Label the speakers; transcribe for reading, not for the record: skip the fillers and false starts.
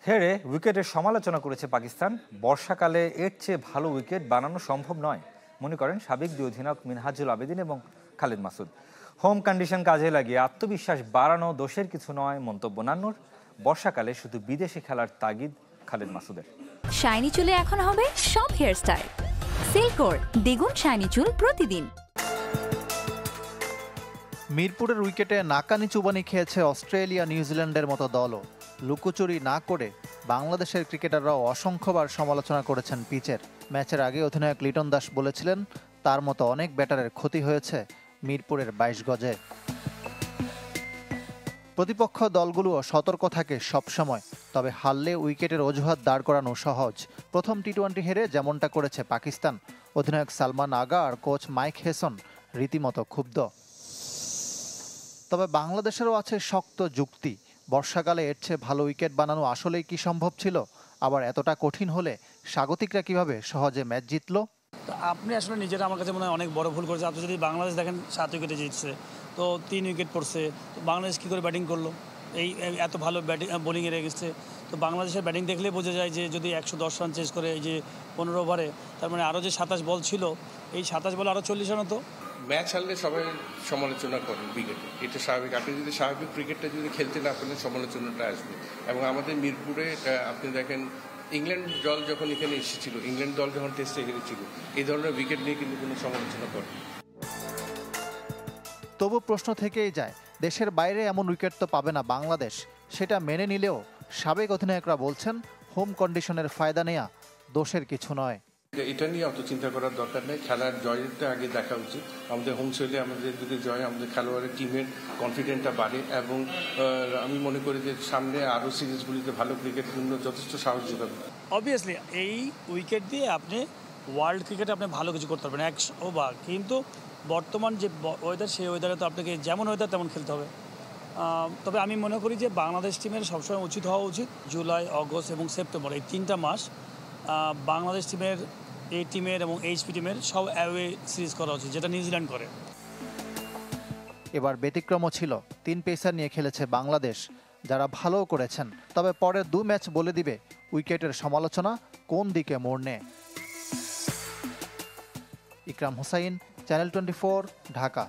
Speaker 1: হেরে উইকেটের সমালোচনা করেছে পাকিস্তান। বর্ষাকালে এর চেয়ে ভালো উইকেট বানানো সম্ভব নয় মনে করেন সাবেক দুই অধিনায়ক মিনহাজুল আবেদিন এবং খালিদ মাসুদ। হোম কন্ডিশন কাজে লাগিয়ে আত্মবিশ্বাস বাড়ানো দোষের কিছু নয় মন্তব্য নান্নুর। বর্ষাকালে শুধু বিদেশে খেলার তাগিদ খালিদ মাসুদের।
Speaker 2: শাইনি চুলে এখন হবে সব হেয়ারস্টাইল। সিল্কোর দ্বিগুণ শাইনি চুল প্রতিদিন।
Speaker 3: মিরপুরের উইকেটে নাকানি চুবানি খেয়েছে অস্ট্রেলিয়া নিউজিল্যান্ডের মতো দলও। লুকোচুরি না করে বাংলাদেশের ক্রিকেটাররাও অসংখ্যবার সমালোচনা করেছেন পিচের। ম্যাচের আগে অধিনায়ক লিটন দাস বলেছিলেন তার মতো অনেক ব্যাটারের ক্ষতি হয়েছে মিরপুরের 22 গজে। প্রতিপক্ষ দলগুলোও সতর্ক থাকে সবসময়, তবে হারলে উইকেটের অজুহাত দাঁড় করানো সহজ। প্রথম টি-20 হেরে যেমনটা করেছে পাকিস্তান, অধিনায়ক সালমান আগা আর কোচ মাইক হেসন রীতিমতো ক্ষুব্ধ। তবে বাংলাদেশেরও আছে শক্ত যুক্তি। বর্ষাকালে এর চেয়ে ভালো উইকেট বানানো আসলেই কি সম্ভব ছিল? আবার এতটা কঠিন হলে স্বাগতিকরা কিভাবে সহজে ম্যাচ জিতল?
Speaker 4: আপনি আসলে নিজেরা আমার কাছে মনে হয় অনেক বড় ভুল করেছে। আপনি যদি বাংলাদেশ দেখেন 7 উইকেটে জিতছে, তো 3 উইকেট পড়ছে, তো বাংলাদেশ কী করে ব্যাটিং করলো? এই এত ভালো বোলিংয়ে রেখেছে। তো বাংলাদেশের ব্যাটিং দেখলেই বোঝা যায় যে যদি 110 রান চেস করে এই যে 15 ওভারে, তার মানে আরও যে 27 বল ছিল, এই 27 বল আরও 40 রান হতো।
Speaker 5: ম্যাচ হারলে সবাই সমালোচনা করেন ক্রিকেটে, এটা স্বাভাবিক। আপনি যদি স্বাভাবিক ক্রিকেটটা যদি খেলতে না পারলে সমালোচনাটা আসবে। এবং আমাদের মিরপুরে আপনি দেখেন ইংল্যান্ড দল যখন এখানে এসেছিল, ইংল্যান্ড দল যখন টেস্টে হেরেছিল, এই ধরনের উইকেট নিয়ে কিন্তু কোনো সমালোচনা করে।
Speaker 3: তবু প্রশ্ন থেকেই যায়, দেশের বাইরে এমন উইকেট তো পাবে না বাংলাদেশ। সেটা মেনে নিলেও সাবেক অধিনায়করা বলছেন হোম কন্ডিশনের ফায়দা নেয়া দোষের কিছু নয়।
Speaker 5: এটা নিয়ে অত চিন্তা করার দরকার নেই। খেলার জয়টা আগে দেখা উচিত। আমাদের হোম সোইলে আমাদের যদি জয়, আমাদের খেলোয়াড়ের টিমের কনফিডেন্টটা বাড়ে এবং আমি মনে করি যে সামনে আরও সিরিজগুলিতে ভালো ক্রিকেট জন্য যথেষ্ট সাহস যোগাবে।
Speaker 4: অবভিয়াসলি এই উইকেট দিয়ে আপনি ওয়ার্ল্ড ক্রিকেটে আপনি ভালো কিছু করতে পারবেন 100 বার, কিন্তু বর্তমান যে ওয়েদার, সেই ওয়েদারে তো আপনাকে যেমন ওয়েদার তেমন খেলতে হবে। তবে আমি মনে করি যে বাংলাদেশ টিমের সবসময় উচিত হওয়া উচিত জুলাই, অগস্ট এবং সেপ্টেম্বর, এই 3টা মাস বাংলাদেশ টিমের, এই টিমের এবং এইচপি টিমের সব অ্যাওয়ে সিরিজ করা উচিত, যেটা নিউজিল্যান্ড করে।
Speaker 3: এবার ব্যতিক্রমও ছিল, 3 পেসার নিয়ে খেলেছে বাংলাদেশ, যারা ভালোও করেছেন। তবে পরের 2 ম্যাচ বলে দিবে উইকেটের সমালোচনা কোন দিকে মোড় নেয়। ইকরাম হোসাইন, চ্যানেল 24, ঢাকা।